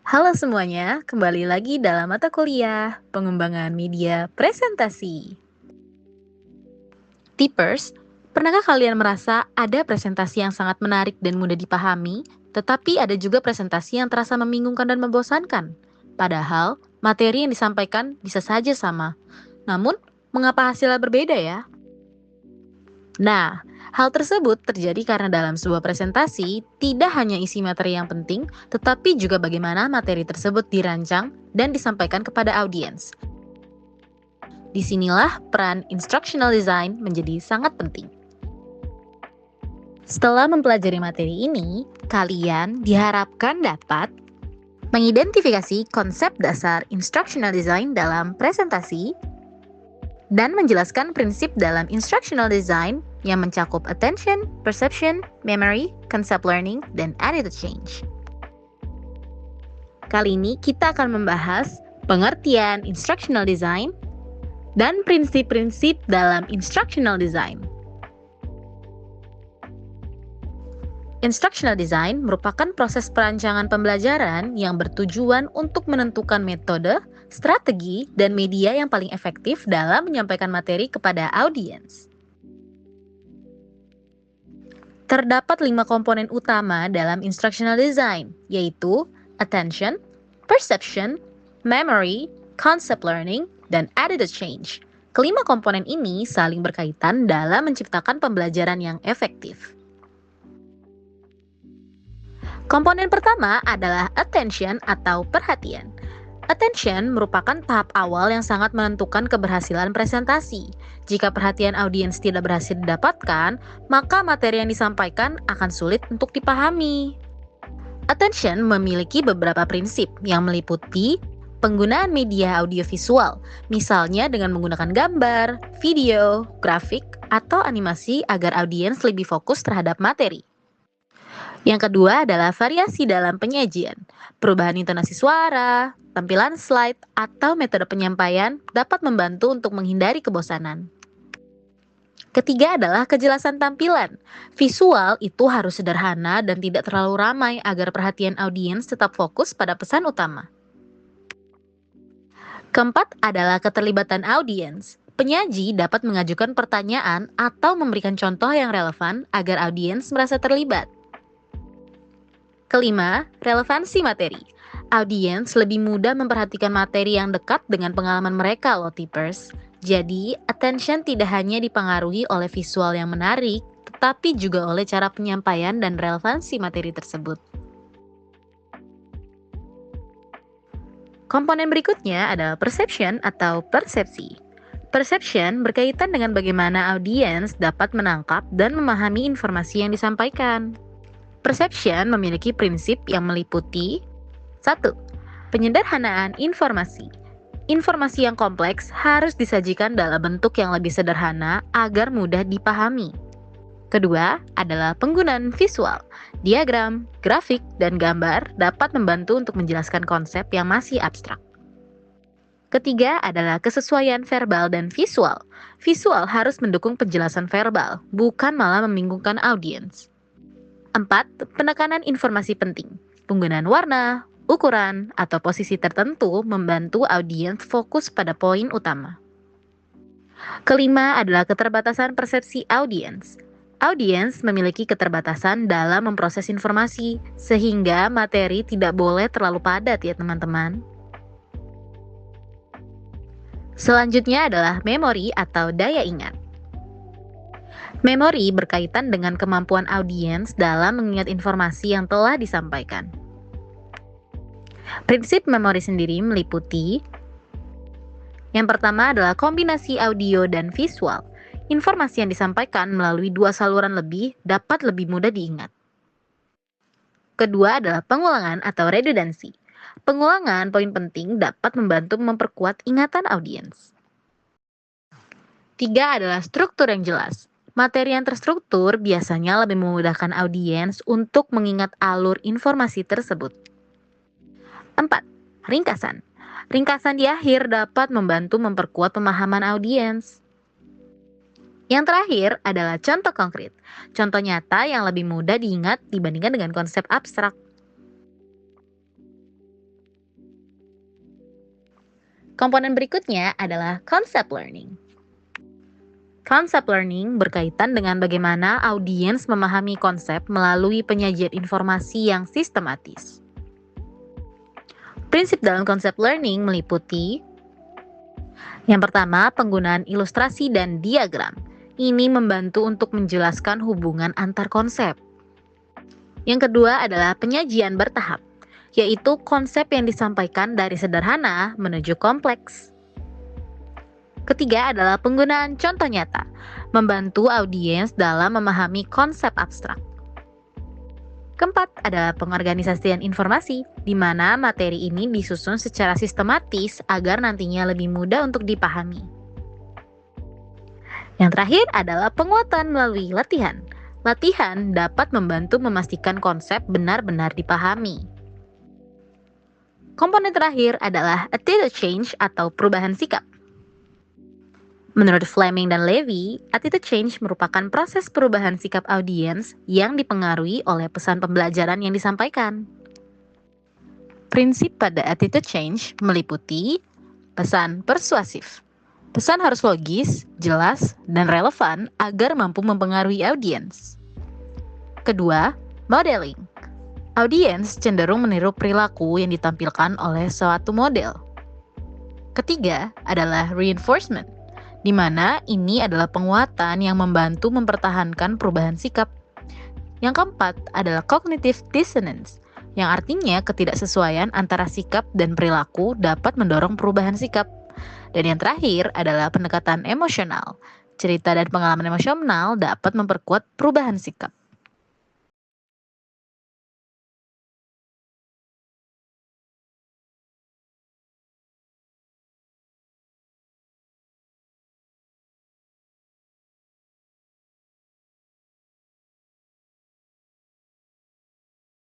Halo semuanya, kembali lagi dalam mata kuliah Pengembangan Media Presentasi. Tipers, pernahkah kalian merasa ada presentasi yang sangat menarik dan mudah dipahami, tetapi ada juga presentasi yang terasa membingungkan dan membosankan? Padahal, materi yang disampaikan bisa saja sama. Namun, mengapa hasilnya berbeda ya? Nah, hal tersebut terjadi karena dalam sebuah presentasi tidak hanya isi materi yang penting, tetapi juga bagaimana materi tersebut dirancang dan disampaikan kepada audiens. Disinilah peran instructional design menjadi sangat penting. Setelah mempelajari materi ini, kalian diharapkan dapat mengidentifikasi konsep dasar instructional design dalam presentasi dan menjelaskan prinsip dalam instructional design yang mencakup attention, perception, memory, concept learning, dan attitude change. Kali ini kita akan membahas pengertian instructional design dan prinsip-prinsip dalam instructional design. Instructional design merupakan proses perancangan pembelajaran yang bertujuan untuk menentukan metode, strategi, dan media yang paling efektif dalam menyampaikan materi kepada audiens. Terdapat 5 komponen utama dalam instructional design, yaitu attention, perception, memory, concept learning, dan attitude change. Kelima komponen ini saling berkaitan dalam menciptakan pembelajaran yang efektif. Komponen pertama adalah attention atau perhatian. Attention merupakan tahap awal yang sangat menentukan keberhasilan presentasi. Jika perhatian audiens tidak berhasil didapatkan, maka materi yang disampaikan akan sulit untuk dipahami. Attention memiliki beberapa prinsip yang meliputi penggunaan media audiovisual, misalnya dengan menggunakan gambar, video, grafik, atau animasi agar audiens lebih fokus terhadap materi. Yang kedua adalah variasi dalam penyajian. Perubahan intonasi suara, tampilan slide, atau metode penyampaian dapat membantu untuk menghindari kebosanan. Ketiga adalah kejelasan tampilan. Visual itu harus sederhana dan tidak terlalu ramai agar perhatian audiens tetap fokus pada pesan utama. Keempat adalah keterlibatan audiens. Penyaji dapat mengajukan pertanyaan atau memberikan contoh yang relevan agar audiens merasa terlibat. Kelima, relevansi materi. Audiens lebih mudah memperhatikan materi yang dekat dengan pengalaman mereka loh tipers. Jadi, attention tidak hanya dipengaruhi oleh visual yang menarik, tetapi juga oleh cara penyampaian dan relevansi materi tersebut. Komponen berikutnya adalah perception atau persepsi. Perception berkaitan dengan bagaimana audiens dapat menangkap dan memahami informasi yang disampaikan. Perception memiliki prinsip yang meliputi 1. Penyederhanaan informasi. Informasi yang kompleks harus disajikan dalam bentuk yang lebih sederhana agar mudah dipahami. Kedua adalah penggunaan visual. Diagram, grafik, dan gambar dapat membantu untuk menjelaskan konsep yang masih abstrak. Ketiga adalah kesesuaian verbal dan visual. Visual harus mendukung penjelasan verbal, bukan malah membingungkan audiens. 4. Penekanan informasi penting. Penggunaan warna, ukuran, atau posisi tertentu membantu audiens fokus pada poin utama. Kelima adalah keterbatasan persepsi audiens. Audiens memiliki keterbatasan dalam memproses informasi, sehingga materi tidak boleh terlalu padat ya teman-teman. Selanjutnya adalah memori atau daya ingat. Memori berkaitan dengan kemampuan audiens dalam mengingat informasi yang telah disampaikan. Prinsip memori sendiri meliputi yang pertama adalah kombinasi audio dan visual. Informasi yang disampaikan melalui 2 saluran lebih dapat lebih mudah diingat. Kedua adalah pengulangan atau redundansi. Pengulangan poin penting dapat membantu memperkuat ingatan audiens. 3 adalah struktur yang jelas. Materi yang terstruktur biasanya lebih memudahkan audiens untuk mengingat alur informasi tersebut. 4. Ringkasan. Ringkasan di akhir dapat membantu memperkuat pemahaman audiens. Yang terakhir adalah contoh konkret. Contoh nyata yang lebih mudah diingat dibandingkan dengan konsep abstrak. Komponen berikutnya adalah concept learning. Concept learning berkaitan dengan bagaimana audiens memahami konsep melalui penyajian informasi yang sistematis. Prinsip dalam concept learning meliputi yang pertama, penggunaan ilustrasi dan diagram. Ini membantu untuk menjelaskan hubungan antar konsep. Yang kedua adalah penyajian bertahap, yaitu konsep yang disampaikan dari sederhana menuju kompleks. Ketiga adalah penggunaan contoh nyata, membantu audiens dalam memahami konsep abstrak. Keempat adalah pengorganisasian informasi, di mana materi ini disusun secara sistematis agar nantinya lebih mudah untuk dipahami. Yang terakhir adalah penguatan melalui latihan. Latihan dapat membantu memastikan konsep benar-benar dipahami. Komponen terakhir adalah attitude change atau perubahan sikap. Menurut Fleming dan Levy, attitude change merupakan proses perubahan sikap audiens yang dipengaruhi oleh pesan pembelajaran yang disampaikan. Prinsip pada attitude change meliputi pesan persuasif. Pesan harus logis, jelas, dan relevan agar mampu mempengaruhi audiens. Kedua, modeling. Audiens cenderung meniru perilaku yang ditampilkan oleh suatu model. Ketiga adalah reinforcement, di mana ini adalah penguatan yang membantu mempertahankan perubahan sikap. Yang keempat adalah cognitive dissonance, yang artinya ketidaksesuaian antara sikap dan perilaku dapat mendorong perubahan sikap. Dan yang terakhir adalah pendekatan emosional. Cerita dan pengalaman emosional dapat memperkuat perubahan sikap.